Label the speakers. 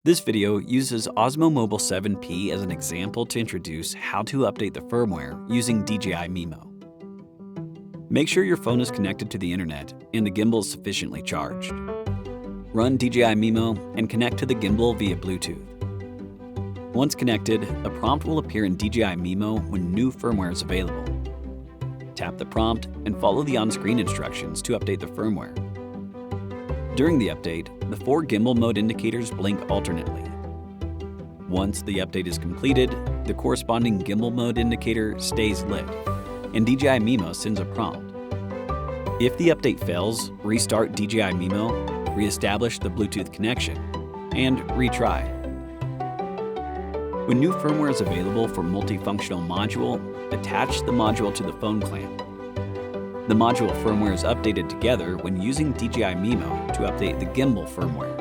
Speaker 1: This video uses Osmo Mobile 7P as an example to introduce how to update the firmware using DJI Mimo. Make sure your phone is connected to the internet and the gimbal is sufficiently charged. Run DJI Mimo and connect to the gimbal via Bluetooth. Once connected, a prompt will appear in DJI Mimo when new firmware is available. Tap the prompt and follow the on-screen instructions to update the firmware. During the update, the 4 gimbal mode indicators blink alternately. Once the update is completed, the corresponding gimbal mode indicator stays lit, and DJI Mimo sends a prompt. If the update fails, restart DJI Mimo, re-establish the Bluetooth connection, and retry. When new firmware is available for multifunctional module, attach the module to the phone clamp. The module firmware is updated together when using DJI Mimo to update the gimbal firmware.